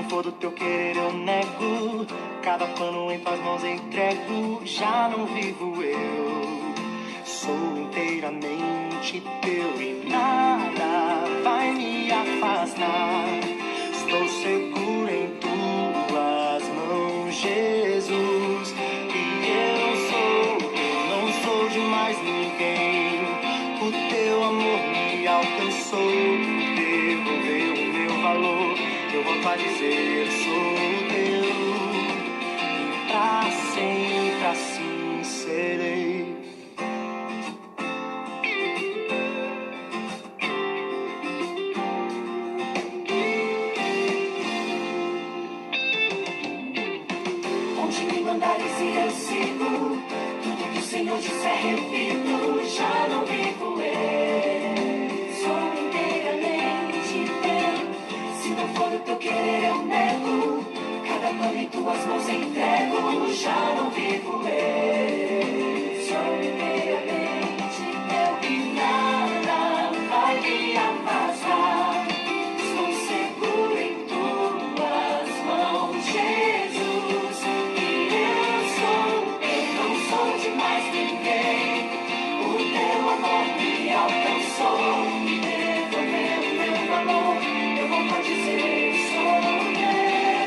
não for do teu querer eu nego. Cada plano em tuas mãos entrego. Já não vivo eu, sou inteiramente teu e nada vai me afastar. Estou seguro em tuas mãos, Jesus. E eu não sou de mais ninguém. O teu amor me alcançou, devolveu o meu valor. Eu volto a dizer, sou teu, e pra sempre assim serei. Onde me mandares e eu sigo, tudo que o Senhor disser repito. Já não vivo eu, sou inteiramente teu. Se não for o teu querer eu nego, cada plano em tuas mãos entrego. Já não vivo eu, sou inteiramente teu e nada vai me afastar. Estou seguro em tuas mãos, Jesus. E eu não sou de mais ninguém. O teu amor me alcançou, me devolveu o meu valor. Eu volto a dizer, sou teu,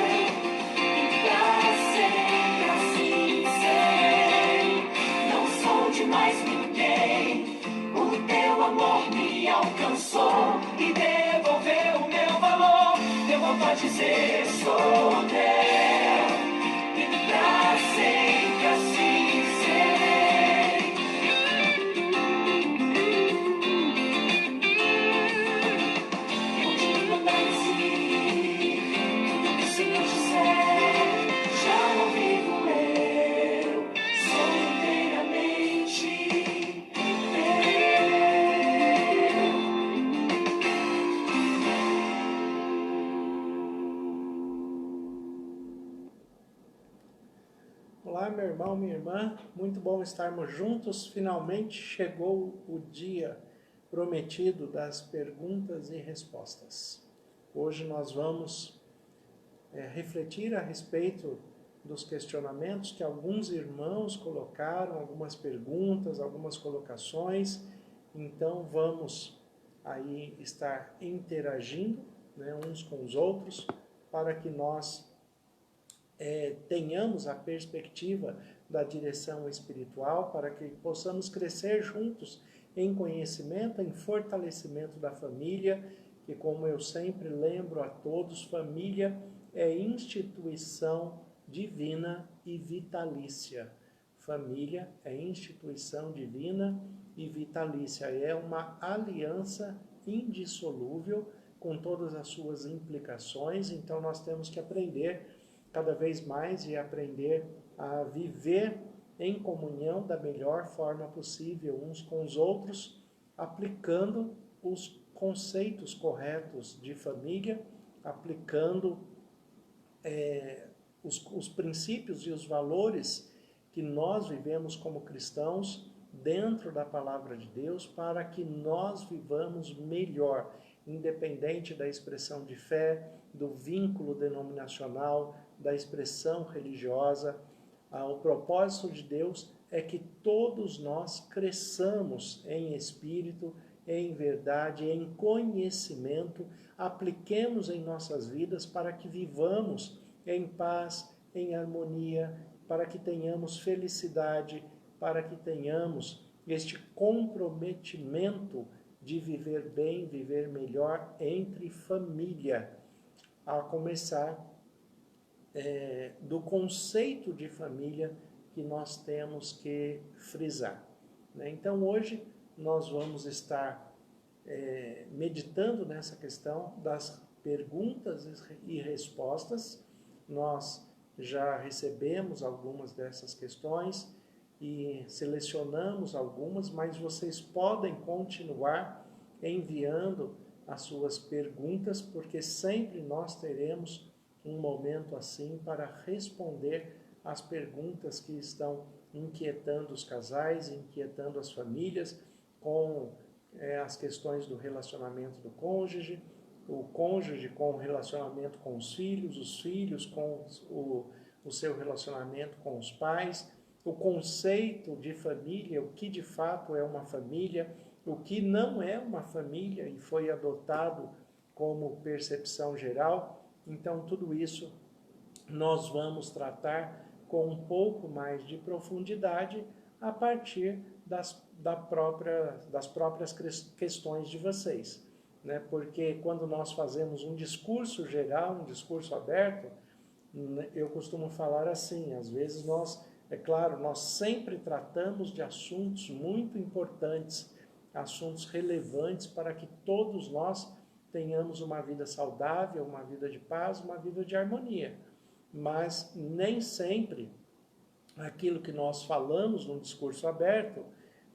e pra sempre assim serei. Não sou de mais ninguém. O teu amor me alcançou e devolveu o meu valor. Eu volto a dizer, sou teu, e pra sempre assim serei. Onde me mandares ir, tudo que o Senhor disser, já não vivo eu, sou inteiramente teu. Olá, meu irmão, minha irmã, muito bom estarmos juntos. Finalmente chegou o dia prometido das perguntas e respostas. Hoje nós vamos refletir a respeito dos questionamentos que alguns irmãos colocaram, algumas perguntas, algumas colocações. Então vamos aí estar interagindo, né, uns com os outros, para que nós tenhamos a perspectiva da direção espiritual, para que possamos crescer juntos em conhecimento, em fortalecimento da família, que, como eu sempre lembro a todos, família é instituição divina e vitalícia. Família é instituição divina e vitalícia, é uma aliança indissolúvel com todas as suas implicações. Então nós temos que aprender cada vez mais e aprender a viver em comunhão da melhor forma possível uns com os outros, aplicando os conceitos corretos de família, aplicando os princípios e os valores que nós vivemos como cristãos dentro da palavra de Deus, para que nós vivamos melhor, independente da expressão de fé, do vínculo denominacional, da expressão religiosa. O propósito de Deus é que todos nós cresçamos em espírito, em verdade, em conhecimento, apliquemos em nossas vidas para que vivamos em paz, em harmonia, para que tenhamos felicidade, para que tenhamos este comprometimento de viver bem, viver melhor entre família, a começar do conceito de família que nós temos que frisar, né? Então hoje nós vamos estar meditando nessa questão das perguntas e respostas. Nós já recebemos algumas dessas questões e selecionamos algumas, mas vocês podem continuar enviando as suas perguntas, porque sempre nós teremos um momento assim para responder às perguntas que estão inquietando os casais, inquietando as famílias, com as questões do relacionamento do cônjuge, o cônjuge com o relacionamento com os filhos com o seu relacionamento com os pais, o conceito de família, o que de fato é uma família, o que não é uma família e foi adotado como percepção geral. Então, tudo isso nós vamos tratar com um pouco mais de profundidade a partir das próprias questões de vocês, né? Porque quando nós fazemos um discurso geral, um discurso aberto, eu costumo falar assim, às vezes é claro, nós sempre tratamos de assuntos muito importantes, assuntos relevantes para que todos nós tenhamos uma vida saudável, uma vida de paz, uma vida de harmonia. Mas nem sempre aquilo que nós falamos num discurso aberto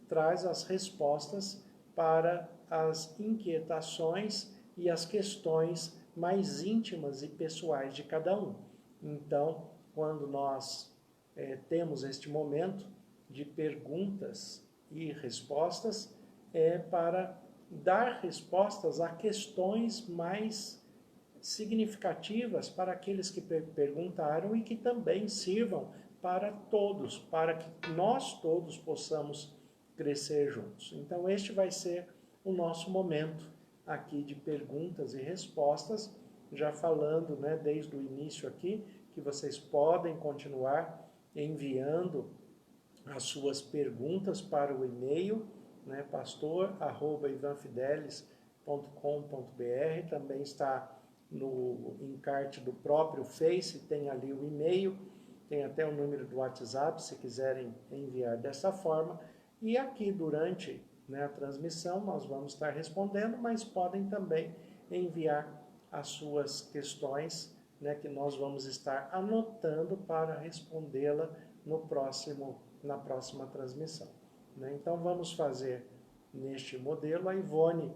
traz as respostas para as inquietações e as questões mais íntimas e pessoais de cada um. Então, quando nós temos este momento de perguntas e respostas, é para dar respostas a questões mais significativas para aqueles que perguntaram e que também sirvam para todos, para que nós todos possamos crescer juntos. Então, este vai ser o nosso momento aqui de perguntas e respostas, já falando, né, desde o início aqui, que vocês podem continuar enviando as suas perguntas para o e-mail, né, pastor@ivanfidelis.com.br, também está no encarte do próprio Face, tem ali o e-mail, tem até o número do WhatsApp, se quiserem enviar dessa forma. E aqui durante, né, a transmissão nós vamos estar respondendo, mas podem também enviar as suas questões, né, que nós vamos estar anotando para respondê-la na próxima transmissão, né? Então vamos fazer neste modelo. A Ivone,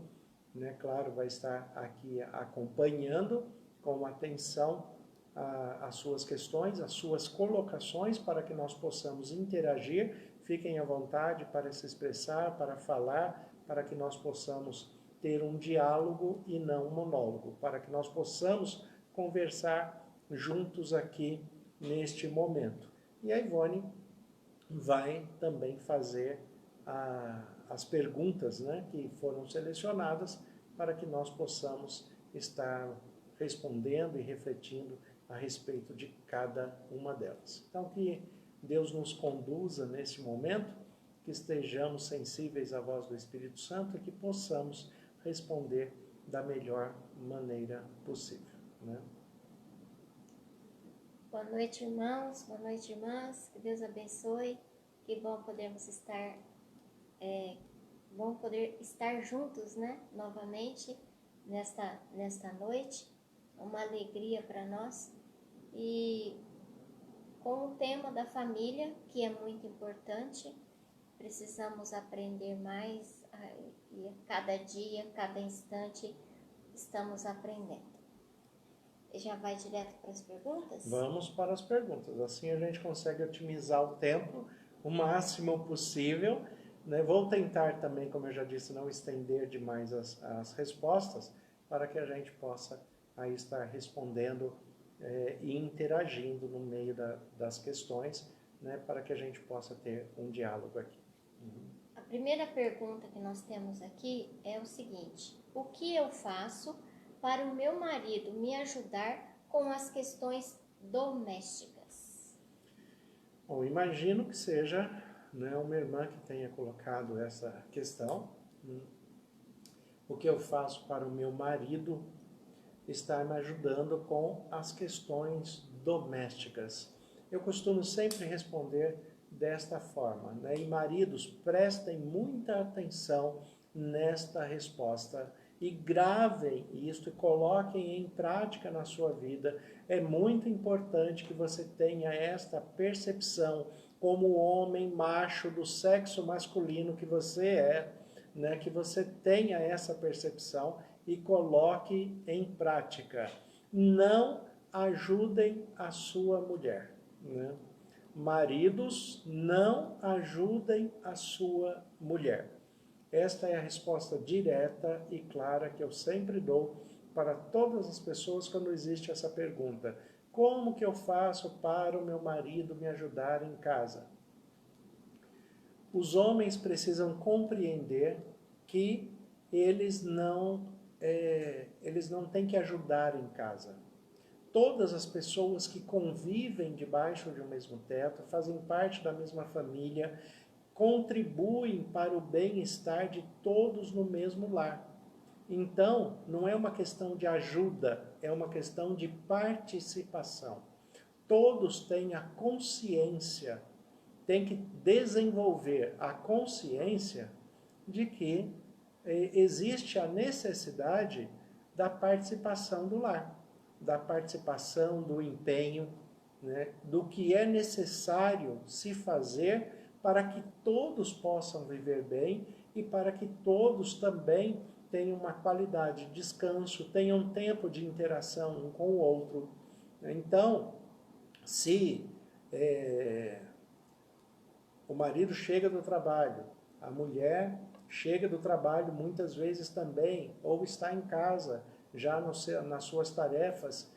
né, claro, vai estar aqui acompanhando com atenção as suas questões, as suas colocações, para que nós possamos interagir. Fiquem à vontade para se expressar, para falar, para que nós possamos ter um diálogo e não um monólogo, para que nós possamos conversar juntos aqui neste momento. E a Ivone vai também fazer as perguntas, né, que foram selecionadas para que nós possamos estar respondendo e refletindo a respeito de cada uma delas. Então, que Deus nos conduza nesse momento, que estejamos sensíveis à voz do Espírito Santo e que possamos responder da melhor maneira possível, né? Boa noite, irmãos. Boa noite, irmãs. Que Deus abençoe. Que bom podermos estar, poder estar juntos, né? Novamente nesta noite. Uma alegria para nós. E com o tema da família, que é muito importante, precisamos aprender mais e a cada dia, cada instante, estamos aprendendo. Já vai direto para as perguntas? Vamos para as perguntas. Assim a gente consegue otimizar o tempo o máximo possível, né? Vou tentar também, como eu já disse, não estender demais as respostas, para que a gente possa aí estar respondendo e interagindo no meio das questões, né? Para que a gente possa ter um diálogo aqui. A primeira pergunta que nós temos aqui é o seguinte: o que eu faço para o meu marido me ajudar com as questões domésticas? Bom, imagino que seja, né, uma irmã que tenha colocado essa questão. O que eu faço para o meu marido estar me ajudando com as questões domésticas? Eu costumo sempre responder desta forma, né? E maridos, prestem muita atenção nesta resposta e gravem isto e coloquem em prática na sua vida. É muito importante que você tenha esta percepção como homem macho do sexo masculino que você é, né? Que você tenha essa percepção e coloque em prática. Não ajudem a sua mulher, né? Maridos, não ajudem a sua mulher. Esta é a resposta direta e clara que eu sempre dou para todas as pessoas quando existe essa pergunta: como que eu faço para o meu marido me ajudar em casa? Os homens precisam compreender que eles não têm que ajudar em casa. Todas as pessoas que convivem debaixo de um mesmo teto, fazem parte da mesma família, contribuem para o bem-estar de todos no mesmo lar. Então, não é uma questão de ajuda, é uma questão de participação. Todos têm a consciência, têm que desenvolver a consciência de que existe a necessidade da participação do lar, da participação, do empenho, né, do que é necessário se fazer para que todos possam viver bem e para que todos também tenham uma qualidade de descanso, tenham tempo de interação um com o outro. Então, se o marido chega do trabalho, a mulher chega do trabalho muitas vezes também, ou está em casa, já nas suas tarefas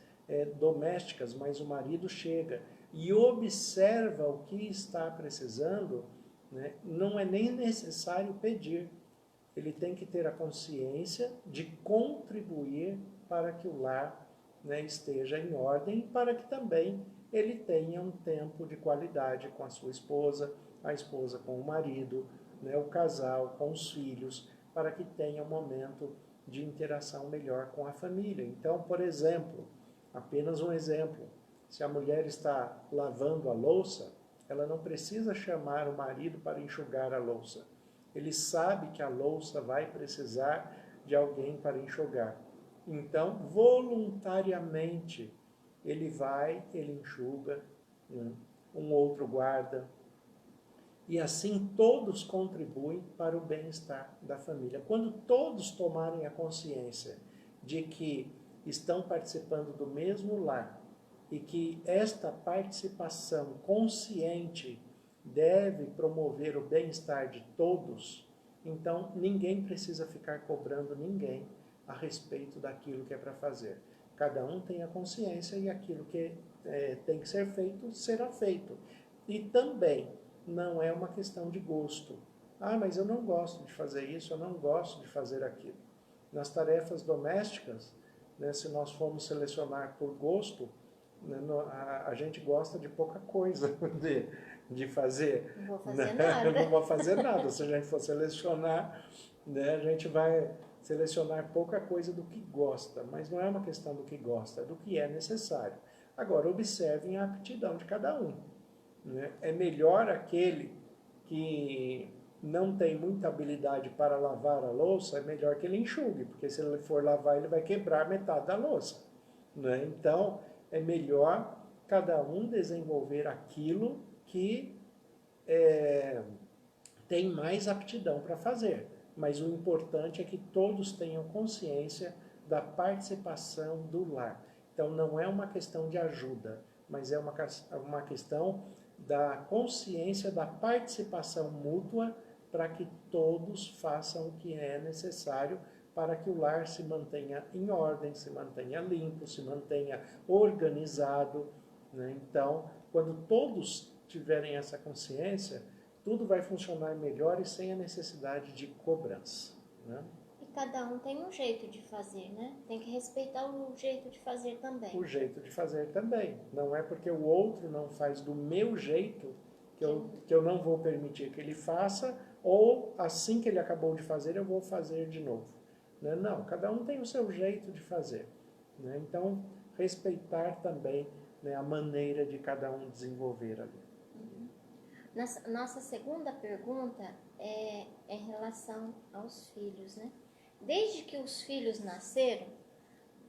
domésticas, mas o marido chega e observa o que está precisando, né? Não é nem necessário pedir. Ele tem que ter a consciência de contribuir para que o lar, né, esteja em ordem, para que também ele tenha um tempo de qualidade com a sua esposa, a esposa com o marido, né, o casal com os filhos, para que tenha um momento de interação melhor com a família. Então, por exemplo, apenas um exemplo, se a mulher está lavando a louça, ela não precisa chamar o marido para enxugar a louça. Ele sabe que a louça vai precisar de alguém para enxugar. Então, voluntariamente, ele vai, ele enxuga, né? Um outro guarda. E assim todos contribuem para o bem-estar da família. Quando todos tomarem a consciência de que estão participando do mesmo lar e que esta participação consciente deve promover o bem-estar de todos, então ninguém precisa ficar cobrando ninguém a respeito daquilo que é para fazer. Cada um tem a consciência e aquilo que tem que ser feito, será feito. E também não é uma questão de gosto. Ah, mas eu não gosto de fazer isso, eu não gosto de fazer aquilo. Nas tarefas domésticas, né, se nós formos selecionar por gosto, né, a gente gosta de pouca coisa de fazer. Não vou fazer nada. Não vou fazer nada. Se a gente for selecionar, né, a gente vai selecionar pouca coisa do que gosta. Mas não é uma questão do que gosta, é do que é necessário. Agora, observem a aptidão de cada um. Né? É melhor aquele que não tem muita habilidade para lavar a louça, é melhor que ele enxugue, porque se ele for lavar, ele vai quebrar metade da louça. Né? Então, é melhor cada um desenvolver aquilo que tem mais aptidão para fazer. Mas o importante é que todos tenham consciência da participação do lar. Então, não é uma questão de ajuda, mas é uma questão da consciência da participação mútua para que todos façam o que é necessário para que o lar se mantenha em ordem, se mantenha limpo, se mantenha organizado. Né? Então, quando todos tiverem essa consciência, tudo vai funcionar melhor e sem a necessidade de cobrança. Né? E cada um tem um jeito de fazer, né? Tem que respeitar o jeito de fazer também. O jeito de fazer também. Não é porque o outro não faz do meu jeito que eu não vou permitir que ele faça, ou assim que ele acabou de fazer, eu vou fazer de novo. Né? Não, cada um tem o seu jeito de fazer. Né? Então, respeitar também, né, a maneira de cada um desenvolver ali. Nossa segunda pergunta é em relação aos filhos, né? Desde que os filhos nasceram,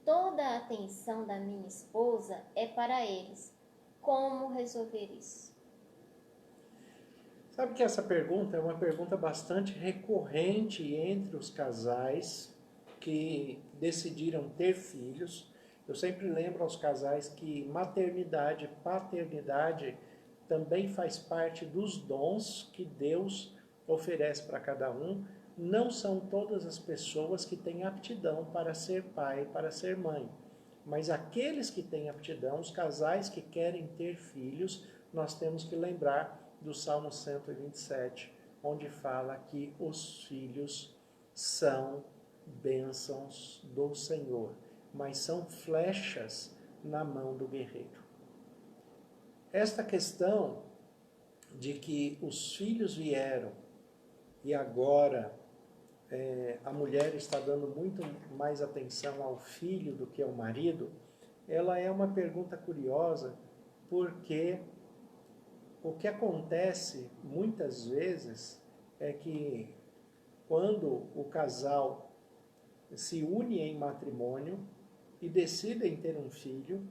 toda a atenção da minha esposa é para eles. Como resolver isso? Sabe que essa pergunta é uma pergunta bastante recorrente entre os casais que decidiram ter filhos. Eu sempre lembro aos casais que maternidade e paternidade também faz parte dos dons que Deus oferece para cada um, não são todas as pessoas que têm aptidão para ser pai, para ser mãe. Mas aqueles que têm aptidão, os casais que querem ter filhos, nós temos que lembrar do Salmo 127, onde fala que os filhos são bênçãos do Senhor, mas são flechas na mão do guerreiro. Esta questão de que os filhos vieram e agora a mulher está dando muito mais atenção ao filho do que ao marido, ela é uma pergunta curiosa, porque o que acontece muitas vezes é que quando o casal se une em matrimônio e decidem ter um filho,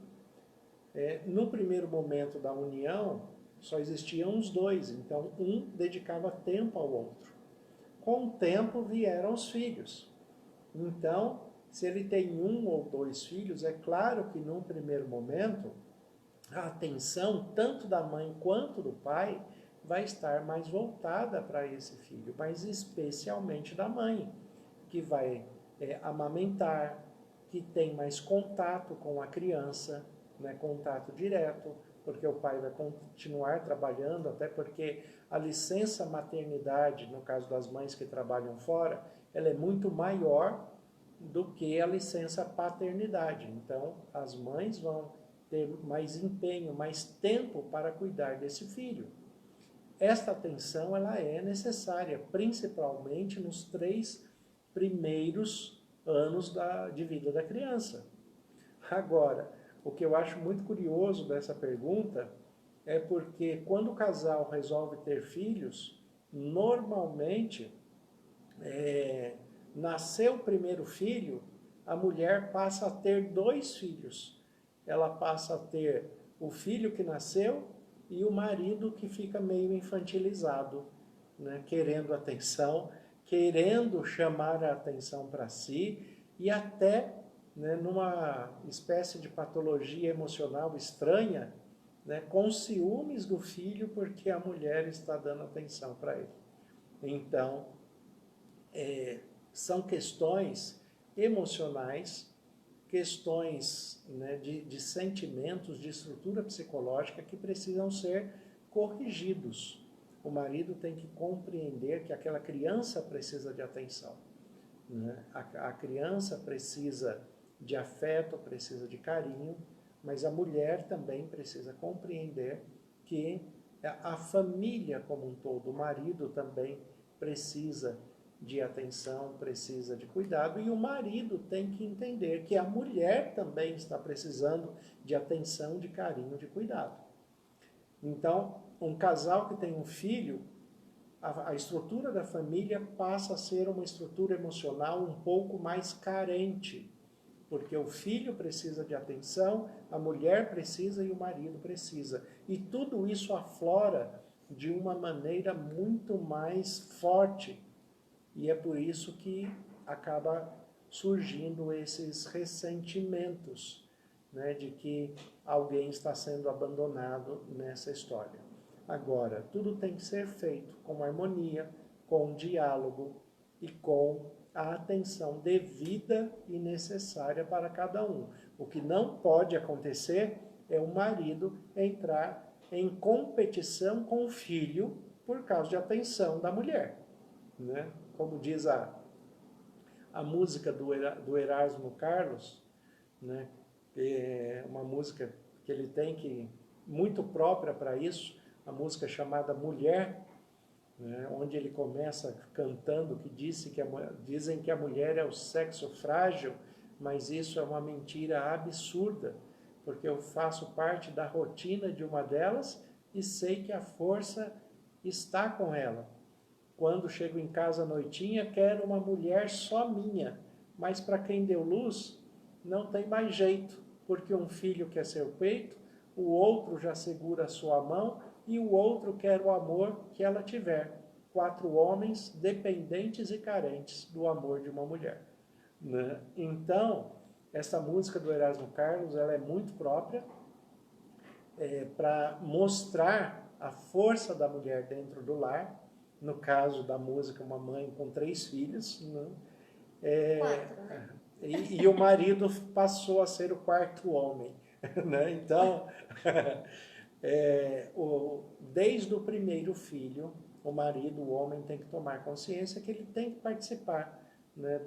no primeiro momento da união só existiam os dois, então um dedicava tempo ao outro. Com o tempo vieram os filhos. Então, se ele tem um ou dois filhos, é claro que num primeiro momento a atenção tanto da mãe quanto do pai vai estar mais voltada para esse filho, mas especialmente da mãe, que vai amamentar, que tem mais contato com a criança, né, contato direto, porque o pai vai continuar trabalhando, até porque a licença maternidade, no caso das mães que trabalham fora, ela é muito maior do que a licença paternidade. Então, as mães vão ter mais empenho, mais tempo para cuidar desse filho. Esta atenção ela é necessária, principalmente nos 3 primeiros anos de vida da criança. Agora, o que eu acho muito curioso dessa pergunta é porque quando o casal resolve ter filhos, normalmente, nasceu o primeiro filho, a mulher passa a ter 2 filhos. Ela passa a ter o filho que nasceu e o marido que fica meio infantilizado, né? Querendo atenção, querendo chamar a atenção para si e até, né, numa espécie de patologia emocional estranha, né, com ciúmes do filho porque a mulher está dando atenção para ele. Então, são questões emocionais, questões, né, de sentimentos, de estrutura psicológica que precisam ser corrigidos. O marido tem que compreender que aquela criança precisa de atenção, né? A criança precisa de afeto, precisa de carinho, mas a mulher também precisa compreender que a família como um todo, o marido também precisa de atenção, precisa de cuidado, e o marido tem que entender que a mulher também está precisando de atenção, de carinho, de cuidado. Então, um casal que tem um filho, a estrutura da família passa a ser uma estrutura emocional um pouco mais carente, porque o filho precisa de atenção, a mulher precisa e o marido precisa. E tudo isso aflora de uma maneira muito mais forte. E é por isso que acaba surgindo esses ressentimentos, né, de que alguém está sendo abandonado nessa história. Agora, tudo tem que ser feito com harmonia, com diálogo e com a atenção devida e necessária para cada um. O que não pode acontecer é o marido entrar em competição com o filho por causa de atenção da mulher, né? Como diz a música do Erasmo Carlos, né? É uma música que ele tem muito própria para isso, a música chamada Mulher, né? Onde ele começa cantando que dizem que a mulher é o sexo frágil, mas isso é uma mentira absurda, porque eu faço parte da rotina de uma delas e sei que a força está com ela. Quando chego em casa à noitinha, quero uma mulher só minha, mas para quem deu luz, não tem mais jeito, porque um filho quer seu peito, o outro já segura a sua mão e o outro quer o amor que ela tiver. 4 homens dependentes e carentes do amor de uma mulher, né? Então, essa música do Erasmo Carlos, ela é muito própria para mostrar a força da mulher dentro do lar, no caso da música, uma mãe com 3 filhos, né? 4, né? E o marido passou a ser o 4º homem, né? Então, desde o primeiro filho, o marido, o homem, tem que tomar consciência que ele tem que participar, né,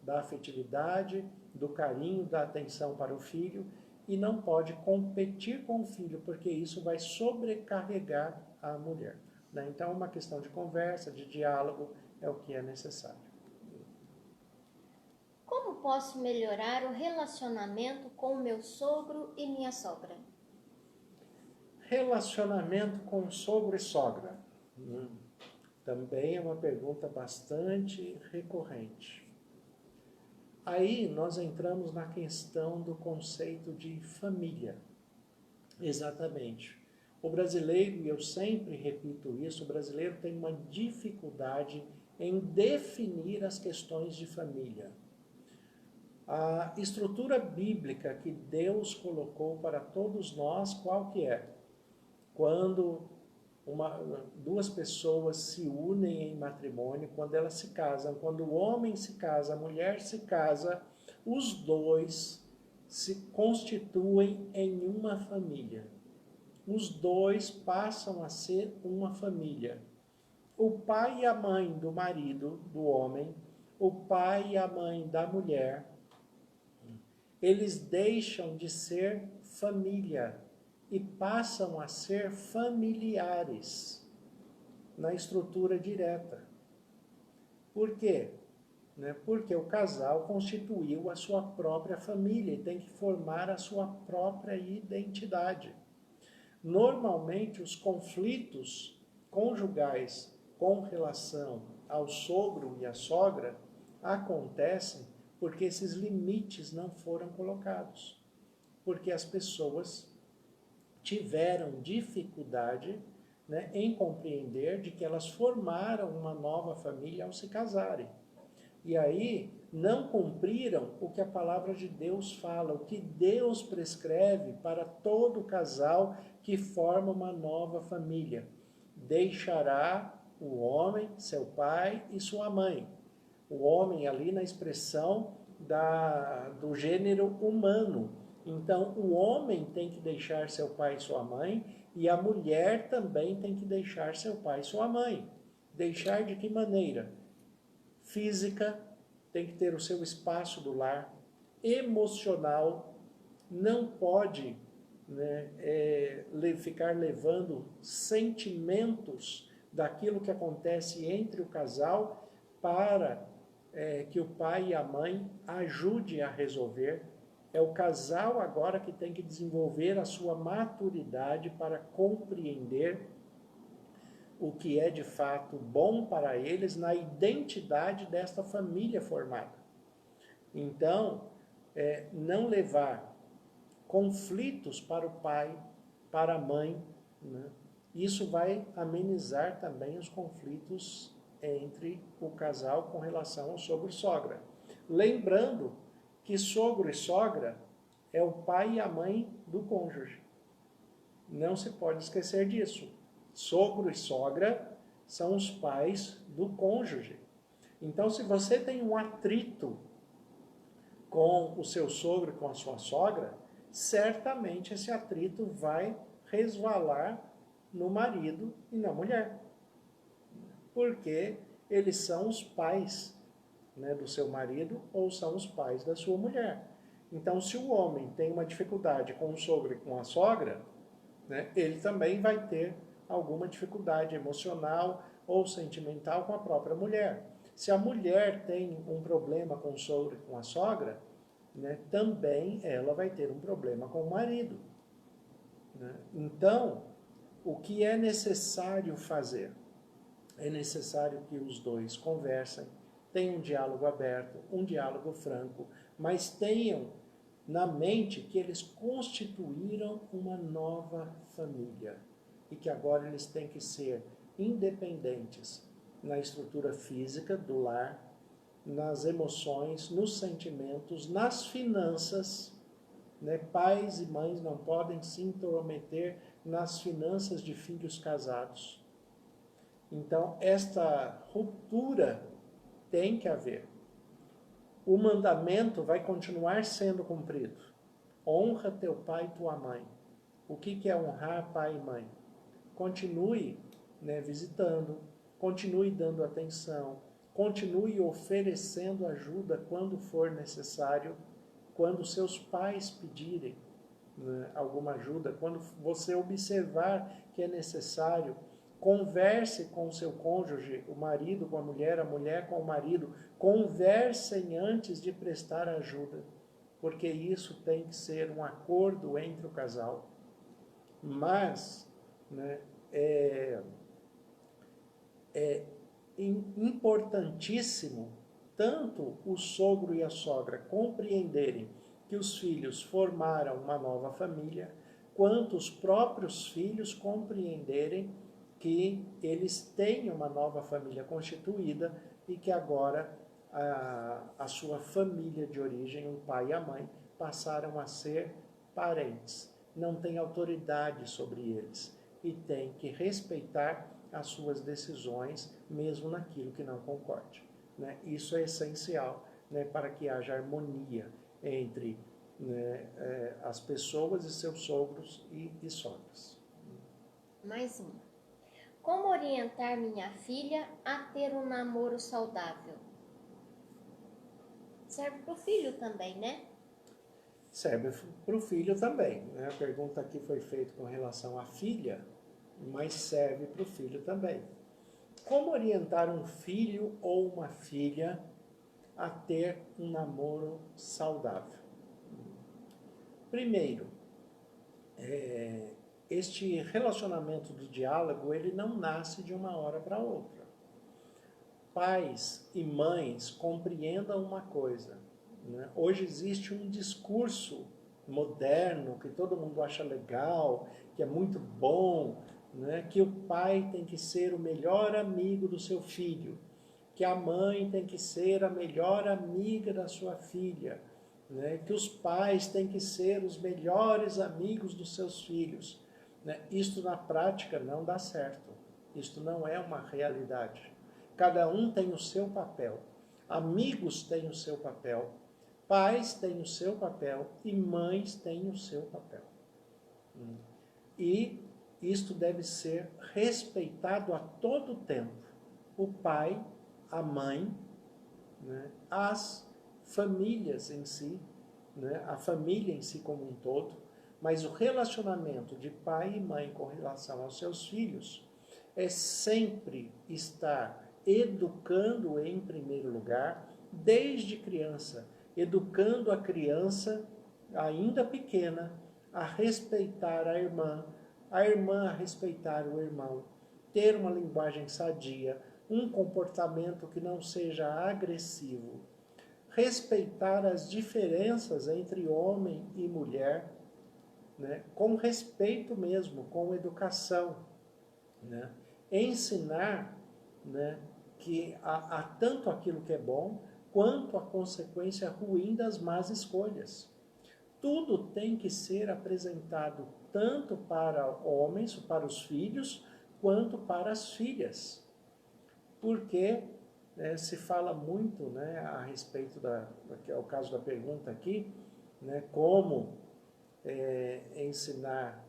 da afetividade, do carinho, da atenção para o filho, e não pode competir com o filho, porque isso vai sobrecarregar a mulher, né? Então, uma questão de conversa, de diálogo, é o que é necessário. Como posso melhorar o relacionamento com meu sogro e minha sogra? Relacionamento com sogro e sogra. Também é uma pergunta bastante recorrente. Aí nós entramos na questão do conceito de família. Exatamente. O brasileiro, e eu sempre repito isso, o brasileiro tem uma dificuldade em definir as questões de família. A estrutura bíblica que Deus colocou para todos nós, qual que é? Quando duas pessoas se unem em matrimônio, quando elas se casam, quando o homem se casa, a mulher se casa, os dois se constituem em uma família. Os dois passam a ser uma família. O pai e a mãe do marido, do homem, o pai e a mãe da mulher, eles deixam de ser família e passam a ser familiares na estrutura direta. Por quê? Porque o casal constituiu a sua própria família e tem que formar a sua própria identidade. Normalmente, os conflitos conjugais com relação ao sogro e à sogra acontecem porque esses limites não foram colocados. Porque as pessoas tiveram dificuldade, né, em compreender de que elas formaram uma nova família ao se casarem. E aí não cumpriram o que a palavra de Deus fala, o que Deus prescreve para todo casal que forma uma nova família. Deixará o homem, seu pai e sua mãe. O homem ali na expressão do gênero humano. Então, o homem tem que deixar seu pai e sua mãe, e a mulher também tem que deixar seu pai e sua mãe. Deixar de que maneira? Física, tem que ter o seu espaço do lar. Emocional, não pode, né, ficar levando sentimentos daquilo que acontece entre o casal para que o pai e a mãe ajude a resolver. É o casal agora que tem que desenvolver a sua maturidade para compreender o que é de fato bom para eles na identidade desta família formada. Então, não levar conflitos para o pai, para a mãe, né? Isso vai amenizar também os conflitos entre o casal com relação ao sogro e sogra. Lembrando que sogro e sogra é o pai e a mãe do cônjuge. Não se pode esquecer disso. Sogro e sogra são os pais do cônjuge. Então, se você tem um atrito com o seu sogro e com a sua sogra, certamente esse atrito vai resvalar no marido e na mulher. Porque eles são os pais, né, do seu marido ou são os pais da sua mulher. Então, se o homem tem uma dificuldade com o sogro e com a sogra, né, ele também vai ter alguma dificuldade emocional ou sentimental com a própria mulher. Se a mulher tem um problema com o sogro e com a sogra, né, também ela vai ter um problema com o marido, né? Então, o que é necessário fazer? É necessário que os dois conversem, tenham um diálogo aberto, um diálogo franco, mas tenham na mente que eles constituíram uma nova família e que agora eles têm que ser independentes na estrutura física do lar, nas emoções, nos sentimentos, nas finanças, né? Pais e mães não podem se intrometer nas finanças de filhos casados. Então, esta ruptura tem que haver. O mandamento vai continuar sendo cumprido. Honra teu pai e tua mãe. O que é honrar pai e mãe? Continue, né, visitando, continue dando atenção, continue oferecendo ajuda quando for necessário, quando seus pais pedirem, né, alguma ajuda, quando você observar que é necessário, converse com o seu cônjuge, o marido com a mulher com o marido, conversem antes de prestar ajuda, porque isso tem que ser um acordo entre o casal. Mas, né, é importantíssimo tanto o sogro e a sogra compreenderem que os filhos formaram uma nova família, quanto os próprios filhos compreenderem que eles têm uma nova família constituída e que agora a sua família de origem, o pai e a mãe, passaram a ser parentes. Não tem autoridade sobre eles e tem que respeitar as suas decisões, mesmo naquilo que não concorde. Né? Isso é essencial, né, para que haja harmonia entre, né, as pessoas e seus sogros e sogras. Mais uma. Como orientar minha filha a ter um namoro saudável? Serve para o filho também, né? Serve para o filho também. Né? A pergunta aqui foi feita com relação à filha, mas serve para o filho também. Como orientar um filho ou uma filha a ter um namoro saudável? Primeiro, este relacionamento do diálogo, ele não nasce de uma hora para outra. Pais e mães compreendam uma coisa, né? Hoje existe um discurso moderno que todo mundo acha legal, que é muito bom, né? Que o pai tem que ser o melhor amigo do seu filho, que a mãe tem que ser a melhor amiga da sua filha, né? Que os pais têm que ser os melhores amigos dos seus filhos. Né? Isto na prática não dá certo. Isto não é uma realidade. Cada um tem o seu papel. Amigos têm o seu papel. Pais têm o seu papel e mães têm o seu papel. E isto deve ser respeitado a todo tempo. O pai, a mãe, né, as famílias em si, né, a família em si como um todo, mas o relacionamento de pai e mãe com relação aos seus filhos é sempre estar educando em primeiro lugar, desde criança, educando a criança ainda pequena a respeitar a irmã a respeitar o irmão, ter uma linguagem sadia, um comportamento que não seja agressivo, respeitar as diferenças entre homem e mulher, né, com respeito mesmo, com educação, né, ensinar, né, que há tanto aquilo que é bom, quanto a consequência ruim das más escolhas. Tudo tem que ser apresentado tanto para homens, para os filhos, quanto para as filhas. Porque se fala muito, né, a respeito que é o caso da pergunta aqui, né, como ensinar,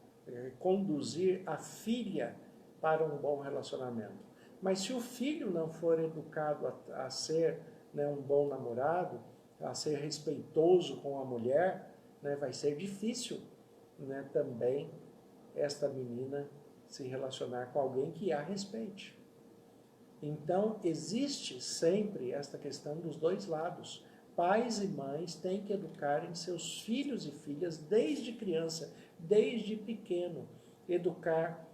conduzir a filha para um bom relacionamento. Mas se o filho não for educado a ser, né, um bom namorado, a ser respeitoso com a mulher, né, vai ser difícil, né, também esta menina se relacionar com alguém que a respeite. Então, existe sempre esta questão dos dois lados. Pais e mães têm que educarem seus filhos e filhas desde criança, desde pequeno. Educar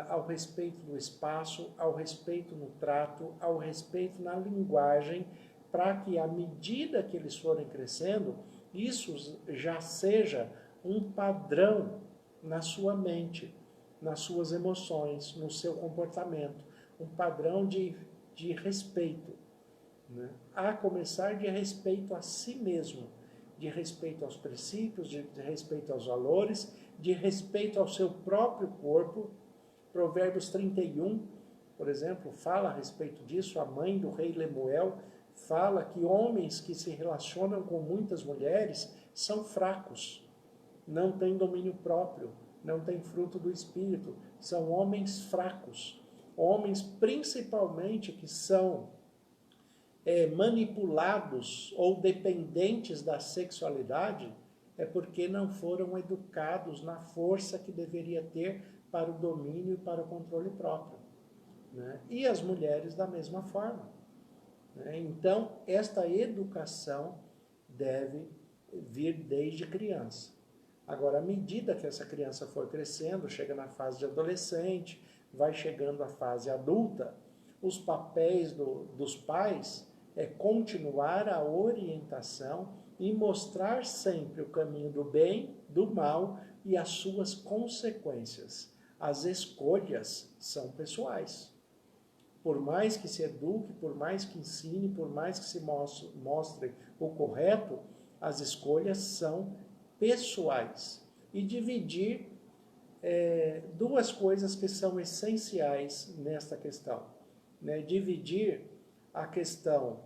ao respeito do espaço, ao respeito no trato, ao respeito na linguagem, para que, à medida que eles forem crescendo, isso já seja um padrão na sua mente, nas suas emoções, no seu comportamento, um padrão de respeito, né? A começar de respeito a si mesmo, de respeito aos princípios, de respeito aos valores, de respeito ao seu próprio corpo. Provérbios 31 por exemplo, fala a respeito disso. A mãe do rei Lemuel fala que homens que se relacionam com muitas mulheres são fracos, não têm domínio próprio, não têm fruto do Espírito, são homens fracos, homens principalmente que são manipulados ou dependentes da sexualidade, é porque não foram educados na força que deveria ter para o domínio e para o controle próprio, né? E as mulheres da mesma forma, né? Então, esta educação deve vir desde criança. Agora, à medida que essa criança for crescendo, chega na fase de adolescente, vai chegando à fase adulta, os papéis dos pais é continuar a orientação e mostrar sempre o caminho do bem, do mal e as suas consequências. As escolhas são pessoais. Por mais que se eduque, por mais que ensine, por mais que se mostre o correto, as escolhas são pessoais. E dividir duas coisas que são essenciais nesta questão, né? Dividir a questão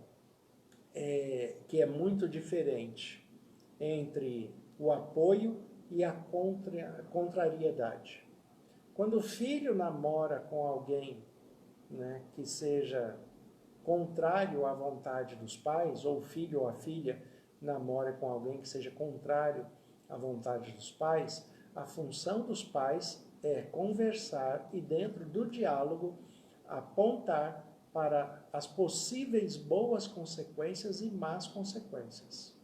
que é muito diferente entre o apoio e a contrariedade. Quando o filho namora com alguém, né, que seja contrário à vontade dos pais, ou o filho ou a filha namora com alguém que seja contrário à vontade dos pais, a função dos pais é conversar e, dentro do diálogo, apontar para as possíveis boas consequências e más consequências.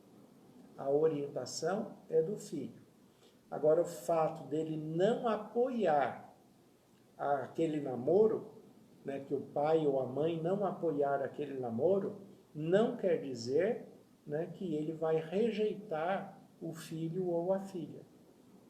A orientação é do filho. Agora, o fato dele não apoiar aquele namoro, né, que o pai ou a mãe não apoiar aquele namoro, não quer dizer, né, que ele vai rejeitar o filho ou a filha,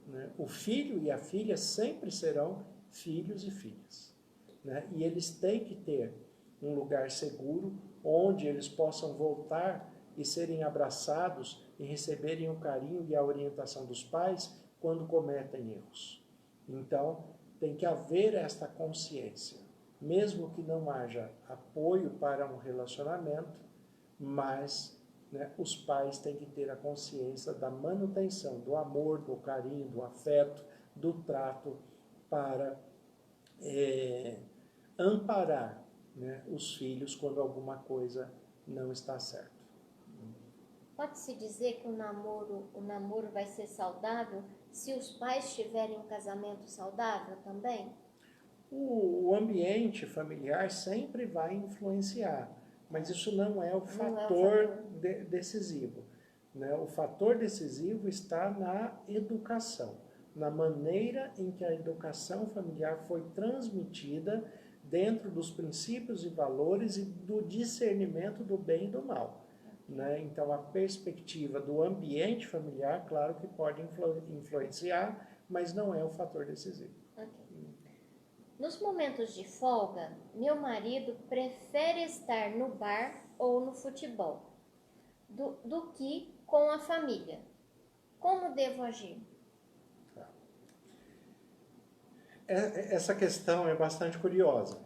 né? O filho e a filha sempre serão filhos e filhas, né? E eles têm que ter um lugar seguro onde eles possam voltar e serem abraçados e receberem o carinho e a orientação dos pais quando cometem erros. Então, tem que haver esta consciência, mesmo que não haja apoio para um relacionamento, mas, né, os pais têm que ter a consciência da manutenção do amor, do carinho, do afeto, do trato para amparar, né, os filhos quando alguma coisa não está certa. Pode-se dizer que o namoro vai ser saudável se os pais tiverem um casamento saudável também? O ambiente familiar sempre vai influenciar, mas isso não é o fator decisivo, né? O fator decisivo está na educação, na maneira em que a educação familiar foi transmitida dentro dos princípios e valores e do discernimento do bem e do mal, né? Então, a perspectiva do ambiente familiar, claro que pode influenciar, mas não é o fator decisivo. Okay. Nos momentos de folga, meu marido prefere estar no bar ou no futebol do que com a família. Como devo agir? Essa questão é bastante curiosa,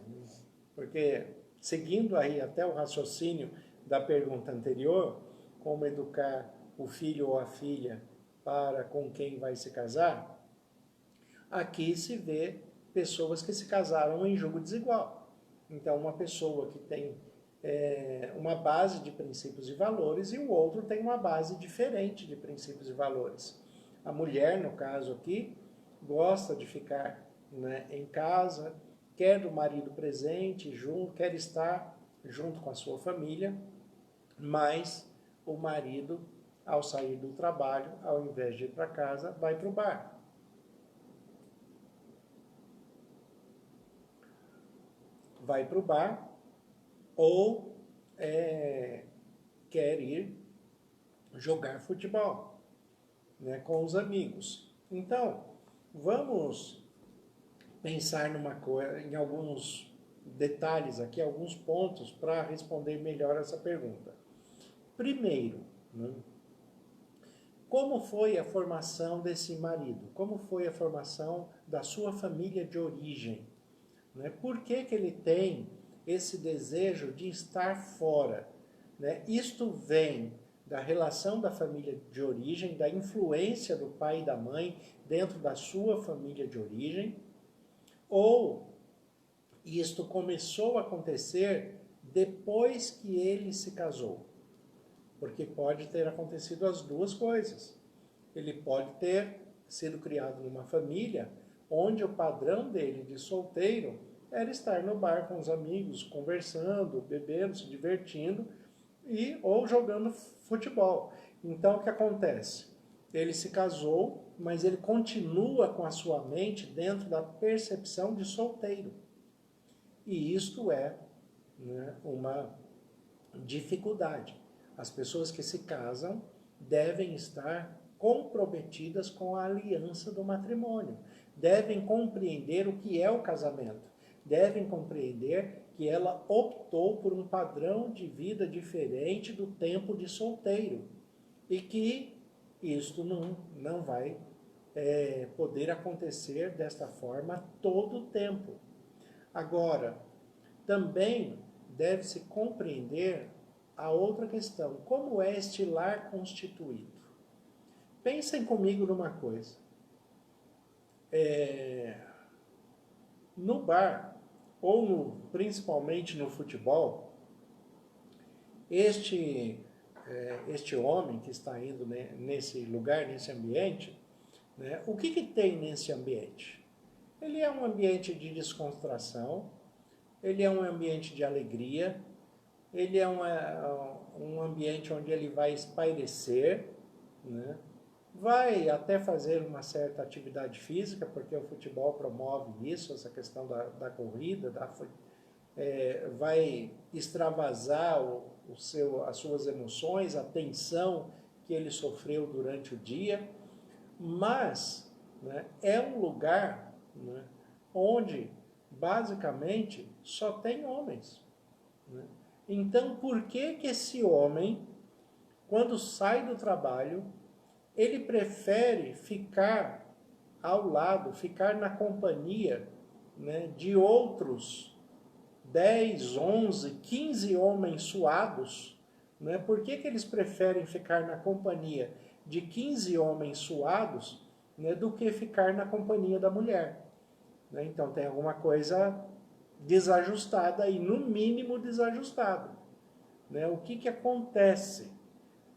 porque seguindo aí até o raciocínio da pergunta anterior, como educar o filho ou a filha para com quem vai se casar, aqui se vê pessoas que se casaram em julgo desigual. Então, uma pessoa que tem uma base de princípios e valores e o outro tem uma base diferente de princípios e valores. A mulher, no caso aqui, gosta de ficar, né, em casa, quer o marido presente, junto, quer estar junto com a sua família, mas o marido, ao sair do trabalho, ao invés de ir para casa, vai para o bar. Vai para o bar ou quer ir jogar futebol, né, com os amigos. Então, vamos pensar em alguns detalhes aqui, alguns pontos para responder melhor essa pergunta. Primeiro, né, como foi a formação desse marido? Como foi a formação da sua família de origem? né? Por que que ele tem esse desejo de estar fora, né? Isto vem da relação da família de origem, da influência do pai e da mãe dentro da sua família de origem, ou isto começou a acontecer depois que ele se casou? Porque pode ter acontecido as duas coisas. Ele pode ter sido criado numa família onde o padrão dele de solteiro era estar no bar com os amigos, conversando, bebendo, se divertindo ou jogando futebol. Então o que acontece? Ele se casou, mas ele continua com a sua mente dentro da percepção de solteiro. E isto é, né, uma dificuldade. As pessoas que se casam devem estar comprometidas com a aliança do matrimônio. Devem compreender o que é o casamento. Devem compreender que ela optou por um padrão de vida diferente do tempo de solteiro. E que isto não vai poder acontecer desta forma todo o tempo. Agora, também deve-se compreender a outra questão. Como é este lar constituído? Pensem comigo numa coisa. No bar, ou principalmente no futebol, este homem que está indo, né, nesse lugar, nesse ambiente, né, o que tem nesse ambiente? Ele é um ambiente de descontração, ele é um ambiente de alegria, ele é um ambiente onde ele vai espairecer, né? Vai até fazer uma certa atividade física, porque o futebol promove isso, essa questão da corrida, vai extravasar as suas emoções, a tensão que ele sofreu durante o dia, mas, né, é um lugar, né, onde basicamente só tem homens, né? Então, por que esse homem, quando sai do trabalho, ele prefere ficar ao lado, ficar na companhia, né, de outros 10, 11, 15 homens suados? Né? Por que eles preferem ficar na companhia de 15 homens suados, né, do que ficar na companhia da mulher? Né? Então tem alguma coisa desajustada aí, no mínimo desajustada. Né? O que acontece,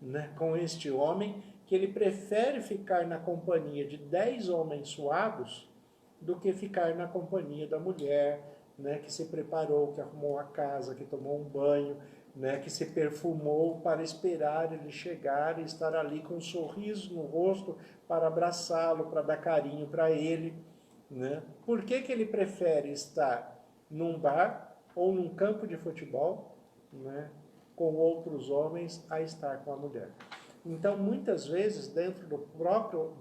né, com este homem, que ele prefere ficar na companhia de 10 homens suados do que ficar na companhia da mulher, né, que se preparou, que arrumou a casa, que tomou um banho, né, que se perfumou para esperar ele chegar e estar ali com um sorriso no rosto para abraçá-lo, para dar carinho para ele. Né? Por que ele prefere estar num bar ou num campo de futebol, né, com outros homens, a estar com a mulher? Então, muitas vezes, dentro do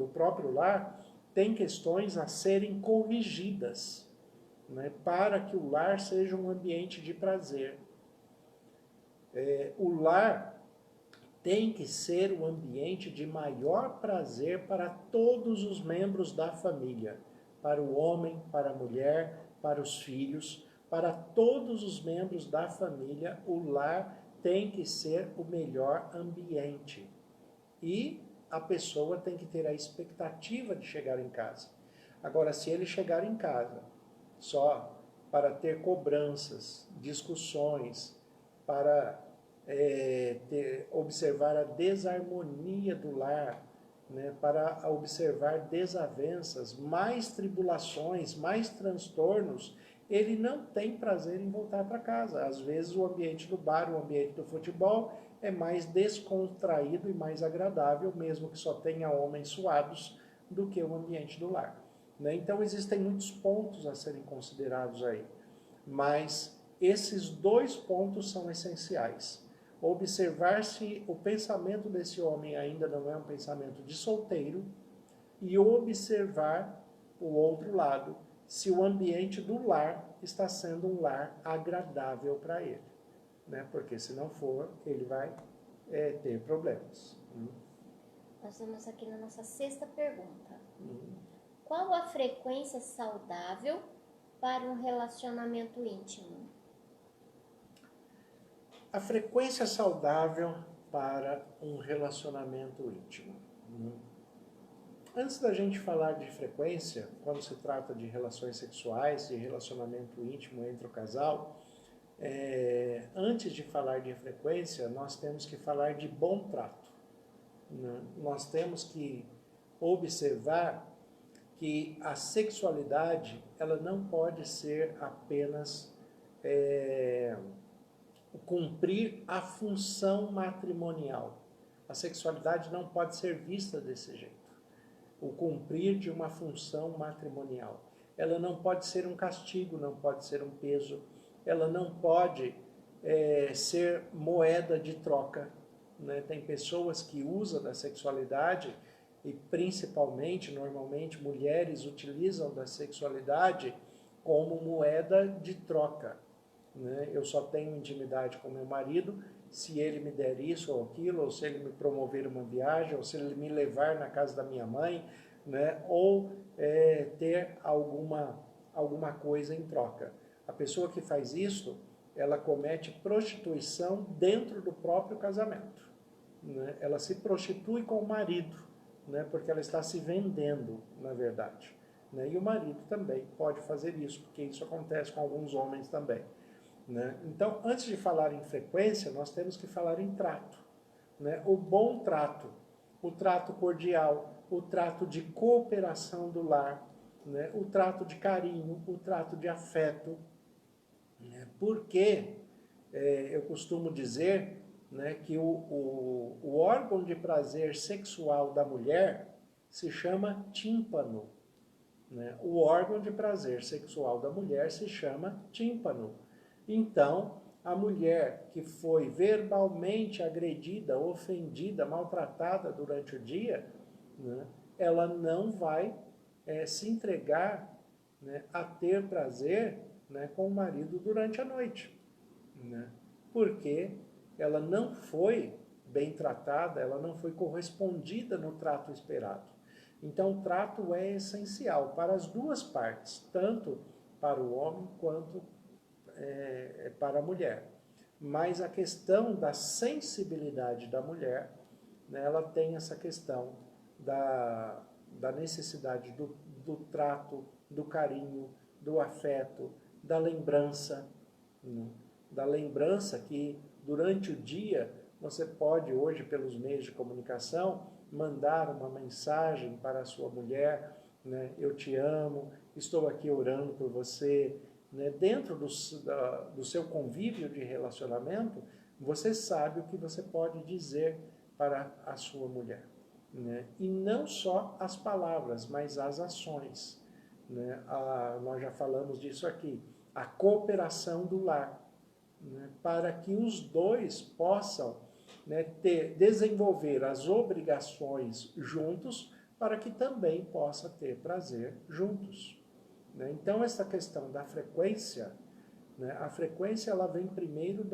próprio lar, tem questões a serem corrigidas, né, para que o lar seja um ambiente de prazer. O lar tem que ser um ambiente de maior prazer para todos os membros da família, para o homem, para a mulher, para os filhos, para todos os membros da família. O lar tem que ser o melhor ambiente. E a pessoa tem que ter a expectativa de chegar em casa. Agora, se ele chegar em casa só para ter cobranças, discussões, para observar a desarmonia do lar, né, para observar desavenças, mais tribulações, mais transtornos, ele não tem prazer em voltar para casa. Às vezes o ambiente do bar, o ambiente do futebol é mais descontraído e mais agradável, mesmo que só tenha homens suados, do que o ambiente do lar. Né? Então existem muitos pontos a serem considerados aí, mas esses dois pontos são essenciais. Observar se o pensamento desse homem ainda não é um pensamento de solteiro, e observar o outro lado, se o ambiente do lar está sendo um lar agradável para ele. Né? Porque se não for, ele vai ter problemas. Nós vamos aqui na nossa sexta pergunta. Qual a frequência saudável para um relacionamento íntimo? A frequência saudável para um relacionamento íntimo. Antes da gente falar de frequência, quando se trata de relações sexuais e relacionamento íntimo entre o casal, antes de falar de frequência, nós temos que falar de bom trato. Nós temos que observar que a sexualidade ela não pode ser apenas cumprir a função matrimonial. A sexualidade não pode ser vista desse jeito. O cumprir de uma função matrimonial. Ela não pode ser um castigo, não pode ser um peso, ela não pode ser moeda de troca. Né? Tem pessoas que usam da sexualidade, e principalmente, normalmente, mulheres utilizam da sexualidade como moeda de troca. Né? Eu só tenho intimidade com meu marido se ele me der isso ou aquilo, ou se ele me promover uma viagem, ou se ele me levar na casa da minha mãe, né? Ou ter alguma coisa em troca. A pessoa que faz isso, ela comete prostituição dentro do próprio casamento. Né? Ela se prostitui com o marido, né? Porque ela está se vendendo, na verdade. Né? E o marido também pode fazer isso, porque isso acontece com alguns homens também. Né? Então, antes de falar em frequência, nós temos que falar em trato. Né? O bom trato, o trato cordial, o trato de cooperação do lar, né? O trato de carinho, o trato de afeto. Né? Porque eu costumo dizer, né, que o órgão de prazer sexual da mulher se chama tímpano. Né? O órgão de prazer sexual da mulher se chama tímpano. Então, a mulher que foi verbalmente agredida, ofendida, maltratada durante o dia, né, ela não vai se entregar, né, a ter prazer, né, com o marido durante a noite. Né, porque ela não foi bem tratada, ela não foi correspondida no trato esperado. Então, o trato é essencial para as duas partes, tanto para o homem quanto para a mulher. Mas a questão da sensibilidade da mulher, né, ela tem essa questão da necessidade do trato, do carinho, do afeto, da lembrança, né, da lembrança que durante o dia você pode hoje pelos meios de comunicação mandar uma mensagem para a sua mulher, né, eu te amo, estou aqui orando por você. Né, dentro do seu convívio de relacionamento, você sabe o que você pode dizer para a sua mulher. Né? E não só as palavras, mas as ações. Né? Nós já falamos disso aqui. A cooperação do lar. Né? Para que os dois possam, né, desenvolver as obrigações juntos, para que também possa ter prazer juntos. Então, essa questão da frequência, né, a frequência ela vem primeiro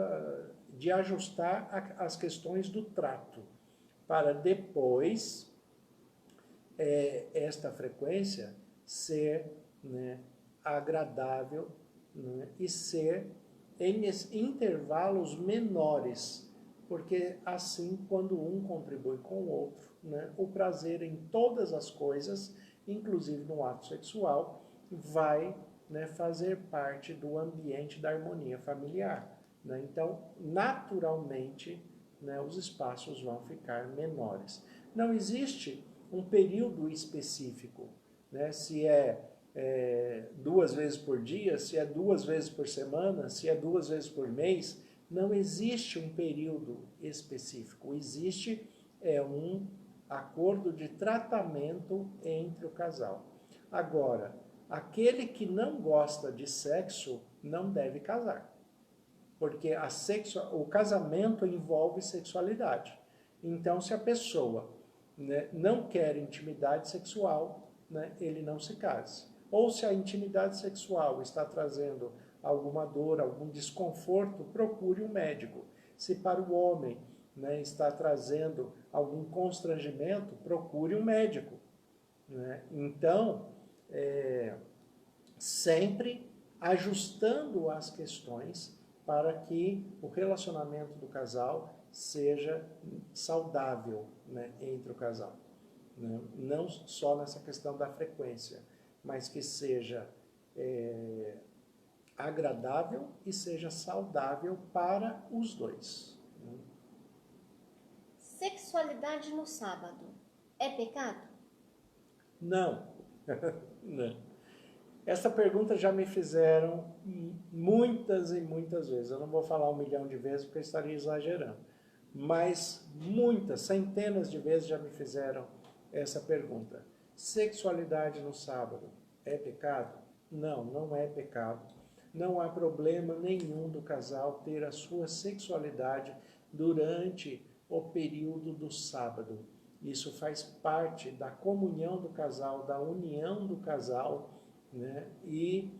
de ajustar as questões do trato, para depois esta frequência ser, né, agradável, né, e ser em intervalos menores, porque assim, quando um contribui com o outro, né, o prazer em todas as coisas, inclusive no ato sexual, vai, né, fazer parte do ambiente da harmonia familiar. Né? Então, naturalmente, né, os espaços vão ficar menores. Não existe um período específico, né? Se é 2 vezes por dia, se é 2 vezes por semana, se é 2 vezes por mês. Não existe um período específico. Existe um acordo de tratamento entre o casal. Agora, aquele que não gosta de sexo não deve casar, porque o casamento envolve sexualidade. Então, se a pessoa, né, não quer intimidade sexual, né, ele não se case. Ou se a intimidade sexual está trazendo alguma dor, algum desconforto, procure um médico. Se para o homem, né, está trazendo algum constrangimento, procure um médico. Né? Então, sempre ajustando as questões para que o relacionamento do casal seja saudável, né, entre o casal. Né? Não só nessa questão da frequência, mas que seja agradável e seja saudável para os dois. Né? Sexualidade no sábado é pecado? Não. Não. Essa pergunta já me fizeram muitas e muitas vezes. Eu não vou falar 1 milhão de vezes porque eu estaria exagerando. Mas muitas, centenas de vezes já me fizeram essa pergunta. Sexualidade no sábado é pecado? Não, não é pecado. Não há problema nenhum do casal ter a sua sexualidade durante o período do sábado. Isso faz parte da comunhão do casal, da união do casal, né? E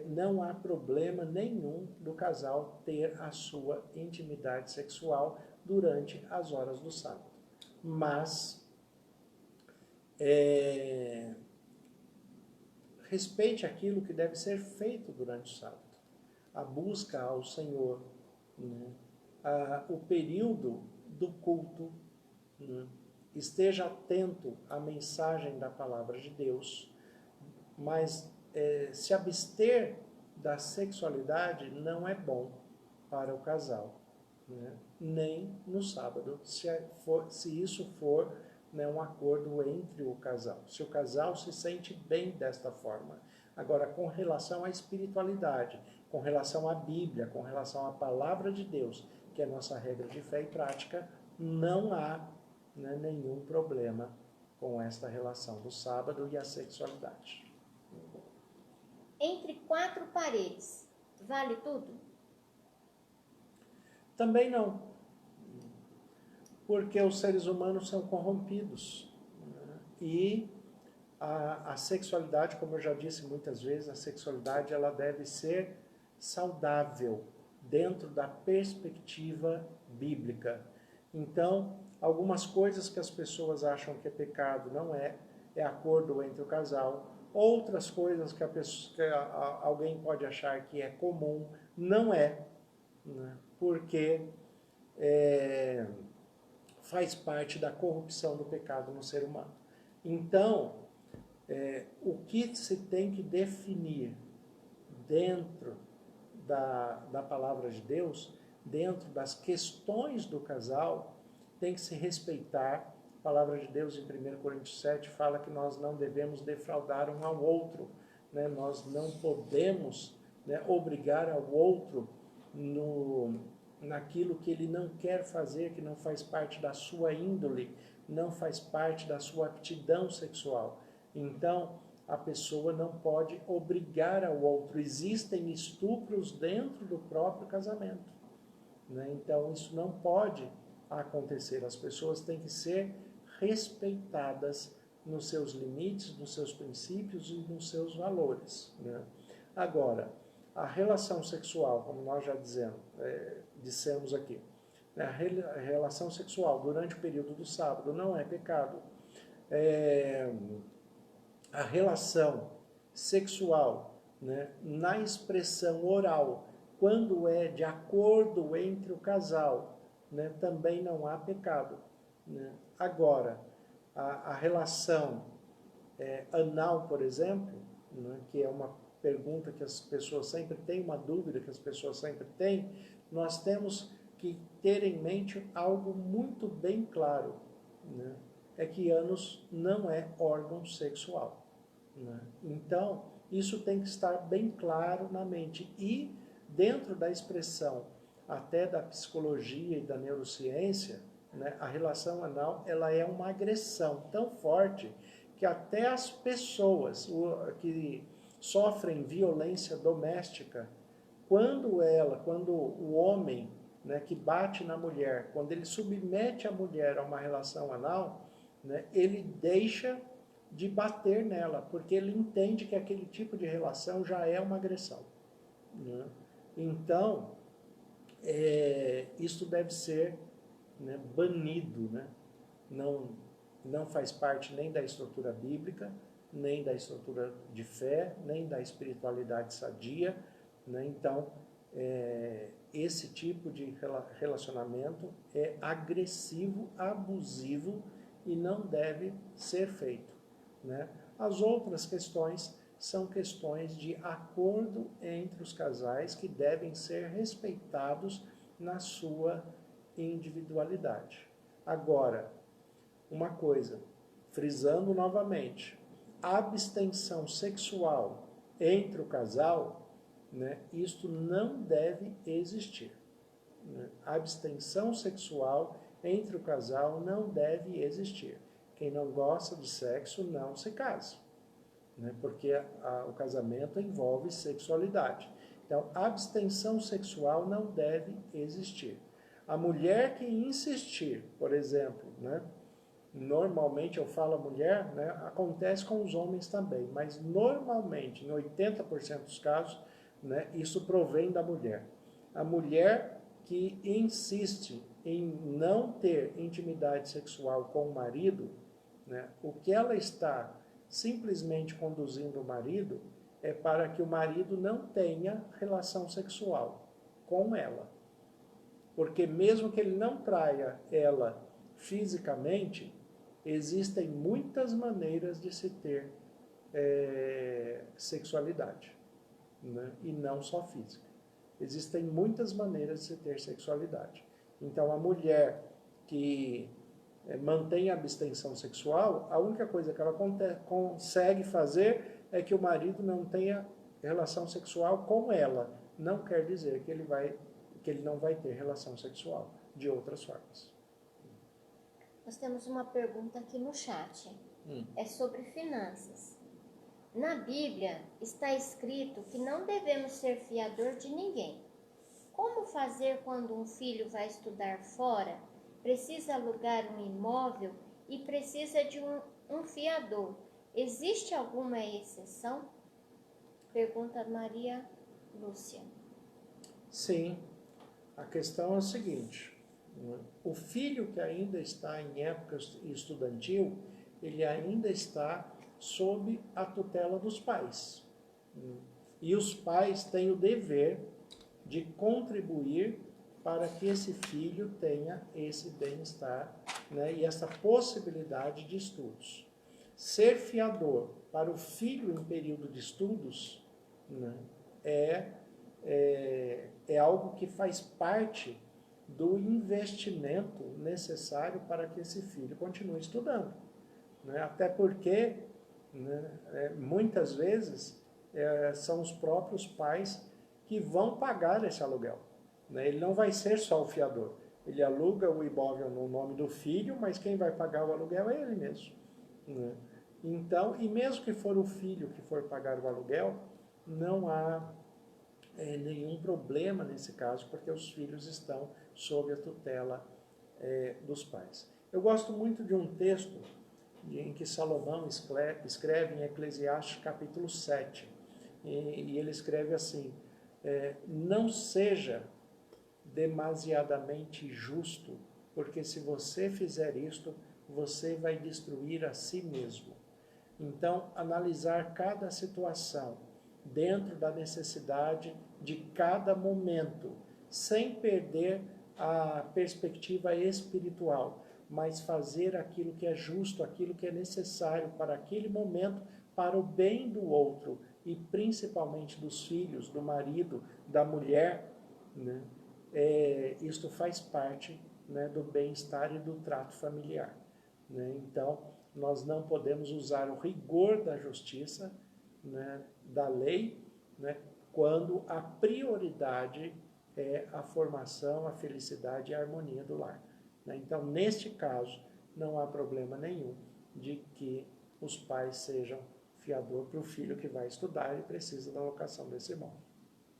não há problema nenhum do casal ter a sua intimidade sexual durante as horas do sábado. Mas respeite aquilo que deve ser feito durante o sábado. A busca ao Senhor, né? O período do culto, né? Esteja atento à mensagem da palavra de Deus, mas se abster da sexualidade não é bom para o casal, né? Nem no sábado, se isso for, né, um acordo entre o casal. Se o casal se sente bem desta forma. Agora, com relação à espiritualidade, com relação à Bíblia, com relação à palavra de Deus, que é a nossa regra de fé e prática, não há, né, nenhum problema com esta relação do sábado e a sexualidade. Entre 4 paredes, vale tudo? Também não, porque os seres humanos são corrompidos, né? E a sexualidade, como eu já disse muitas vezes, a sexualidade ela deve ser saudável dentro da perspectiva bíblica. Então, algumas coisas que as pessoas acham que é pecado não é acordo entre o casal. Outras coisas que alguém pode achar que é comum, não é, né? Porque faz parte da corrupção do pecado no ser humano. Então, o que se tem que definir dentro da palavra de Deus, dentro das questões do casal, tem que se respeitar. A palavra de Deus em 1 Coríntios 7 fala que nós não devemos defraudar um ao outro, né? Nós não podemos, né, obrigar ao outro naquilo que ele não quer fazer, que não faz parte da sua índole, não faz parte da sua aptidão sexual. Então, a pessoa não pode obrigar ao outro. Existem estupros dentro do próprio casamento, né? Então, isso não pode acontecer. As pessoas têm que ser respeitadas nos seus limites, nos seus princípios e nos seus valores, né? Agora, a relação sexual, como nós já dissemos aqui, né? A relação sexual durante o período do sábado não é pecado. A relação sexual, né, na expressão oral, quando é de acordo entre o casal, né, também não há pecado, né? Agora, a relação anal, por exemplo, né, que é uma pergunta que as pessoas sempre têm, uma dúvida que as pessoas sempre têm, nós temos que ter em mente algo muito bem claro, né? É que ânus não é órgão sexual, né? Então, isso tem que estar bem claro na mente. E dentro da expressão até da psicologia e da neurociência, né, a relação anal ela é uma agressão tão forte que até as pessoas que sofrem violência doméstica, quando o homem, né, que bate na mulher, quando ele submete a mulher a uma relação anal, né, ele deixa de bater nela, porque ele entende que aquele tipo de relação já é uma agressão, né? Então, isso deve ser, né, banido, né? Não faz parte nem da estrutura bíblica, nem da estrutura de fé, nem da espiritualidade sadia, né? Então, esse tipo de relacionamento é agressivo, abusivo e não deve ser feito, né? As outras questões são questões de acordo entre os casais que devem ser respeitados na sua individualidade. Agora, uma coisa, frisando novamente, abstenção sexual entre o casal, né, isto não deve existir. Né? Abstenção sexual entre o casal não deve existir. Quem não gosta de sexo não se casa, né? Porque o casamento envolve sexualidade. Então, abstenção sexual não deve existir. A mulher que insistir, por exemplo, né? Normalmente eu falo a mulher, né? Acontece com os homens também, mas normalmente, em 80% dos casos, né? Isso provém da mulher. A mulher que insiste em não ter intimidade sexual com o marido, né? O que ela está simplesmente conduzindo o marido é para que o marido não tenha relação sexual com ela. Porque mesmo que ele não traia ela fisicamente, existem muitas maneiras de se ter sexualidade, né? E não só física. Existem muitas maneiras de se ter sexualidade. Então, a mulher que mantém a abstenção sexual, a única coisa que ela consegue fazer é que o marido não tenha relação sexual com ela. Não quer dizer que ele não vai ter relação sexual de outras formas. Nós temos uma pergunta aqui no chat. É sobre finanças. Na Bíblia está escrito que não devemos ser fiador de ninguém. Como fazer quando um filho vai estudar fora, precisa alugar um imóvel e precisa de um fiador? Existe alguma exceção? Pergunta Maria Lúcia. Sim. A questão é a seguinte: o filho que ainda está em época estudantil, ele ainda está sob a tutela dos pais. E os pais têm o dever de contribuir para que esse filho tenha esse bem-estar, né, e essa possibilidade de estudos. Ser fiador para o filho em período de estudos, né, é algo que faz parte do investimento necessário para que esse filho continue estudando, né? Até porque, né, muitas vezes são os próprios pais que vão pagar esse aluguel, né? Ele não vai ser só o fiador, ele aluga o imóvel no nome do filho, mas quem vai pagar o aluguel é ele mesmo, né? Então, e mesmo que for o filho que for pagar o aluguel, não há nenhum problema nesse caso, porque os filhos estão sob a tutela dos pais. Eu gosto muito de um texto em que Salomão escreve em Eclesiastes capítulo 7, e ele escreve assim: não seja demasiadamente justo, porque se você fizer isto, você vai destruir a si mesmo. Então, analisar cada situação dentro da necessidade de cada momento, sem perder a perspectiva espiritual, mas fazer aquilo que é justo, aquilo que é necessário para aquele momento, para o bem do outro, e principalmente dos filhos, do marido, da mulher, né? Isto faz parte, né, do bem-estar e do trato familiar, né? Então, nós não podemos usar o rigor da justiça, né, da lei, né, quando a prioridade é a formação, a felicidade e a harmonia do lar, né? Então, neste caso, não há problema nenhum de que os pais sejam fiador para o filho que vai estudar e precisa da locação desse imóvel,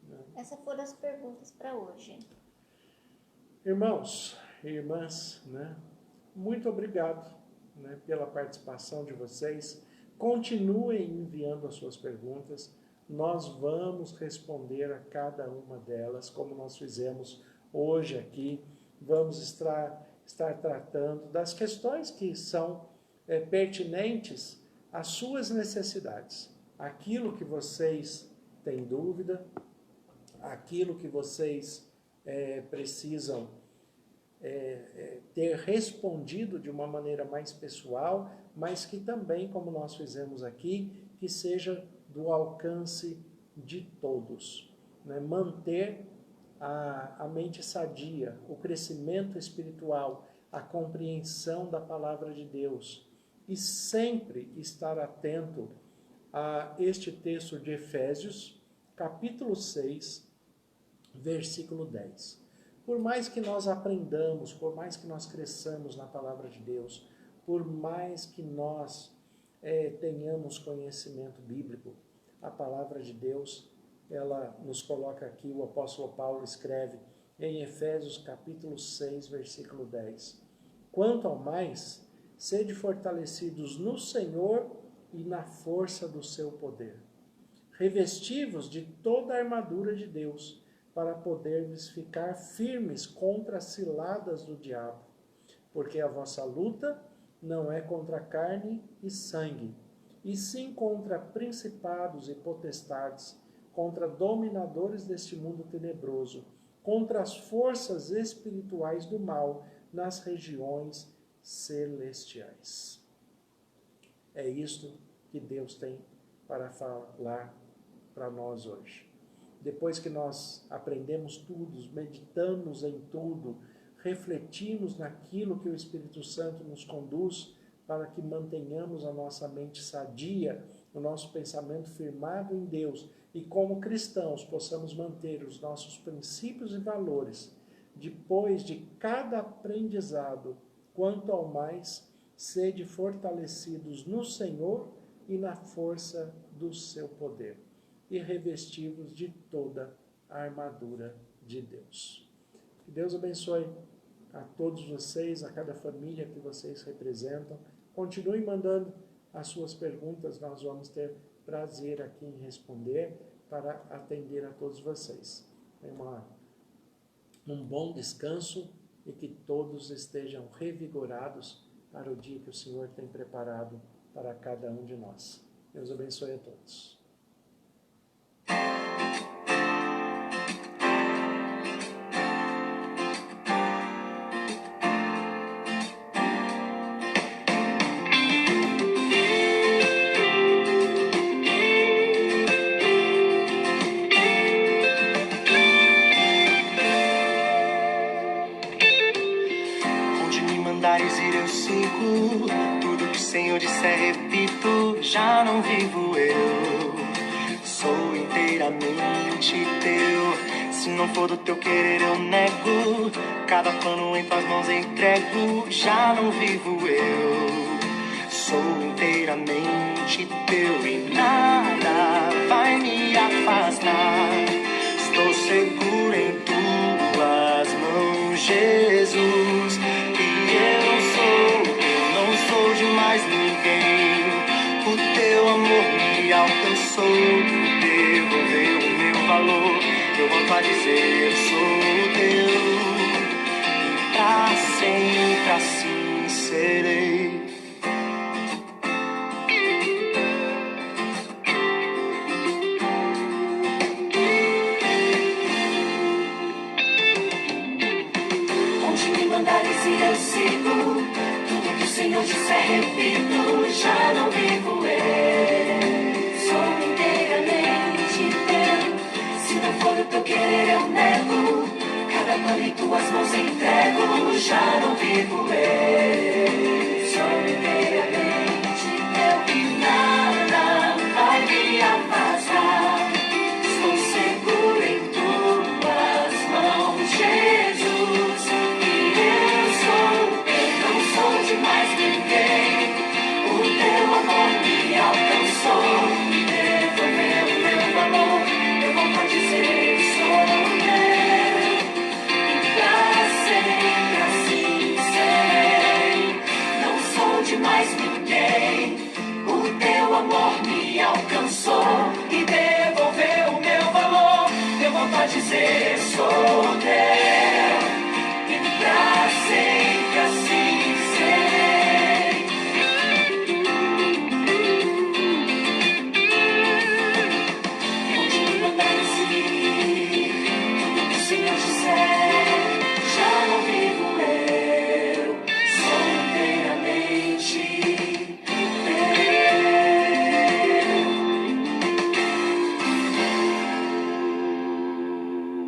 né? Essas foram as perguntas para hoje. Irmãos e irmãs, né, muito obrigado, né, pela participação de vocês. Continuem enviando as suas perguntas. Nós vamos responder a cada uma delas, como nós fizemos hoje aqui. Vamos estar tratando das questões que são pertinentes as suas necessidades, aquilo que vocês têm dúvida, aquilo que vocês precisam ter respondido de uma maneira mais pessoal, mas que também, como nós fizemos aqui, que seja do alcance de todos. Né? Manter a mente sadia, o crescimento espiritual, a compreensão da palavra de Deus e sempre estar atento a este texto de Efésios, capítulo 6, versículo 10. Por mais que nós aprendamos, por mais que nós cresçamos na palavra de Deus, por mais que nós tenhamos conhecimento bíblico, a palavra de Deus, ela nos coloca aqui, o apóstolo Paulo escreve em Efésios capítulo 6, versículo 10. Quanto ao mais, sede fortalecidos no Senhor e na força do seu poder. Revesti-vos de toda a armadura de Deus, para poderdes ficar firmes contra as ciladas do diabo. Porque a vossa luta não é contra carne e sangue, e sim contra principados e potestades, contra dominadores deste mundo tenebroso, contra as forças espirituais do mal nas regiões celestiais. É isto que Deus tem para falar para nós hoje. Depois que nós aprendemos tudo, meditamos em tudo, refletimos naquilo que o Espírito Santo nos conduz para que mantenhamos a nossa mente sadia, o nosso pensamento firmado em Deus e como cristãos possamos manter os nossos princípios e valores. Depois de cada aprendizado, quanto ao mais, sede fortalecidos no Senhor e na força do seu poder, e revesti-vos de toda a armadura de Deus. Que Deus abençoe a todos vocês, a cada família que vocês representam. Continuem mandando as suas perguntas, nós vamos ter prazer aqui em responder para atender a todos vocês. Tenham um bom descanso e que todos estejam revigorados para o dia que o Senhor tem preparado para cada um de nós. Deus abençoe a todos. Tudo que o Senhor disser, repito, já não vivo eu. Sou inteiramente teu. Se não for do teu querer, eu nego. Cada plano em tuas mãos entrego. Já não vivo eu. Sou inteiramente teu e nada vai me afastar. Estou seguro em tuas mãos, Jesus. De mais ninguém, o teu amor me alcançou, devolveu o meu valor, eu volto a dizer, eu sou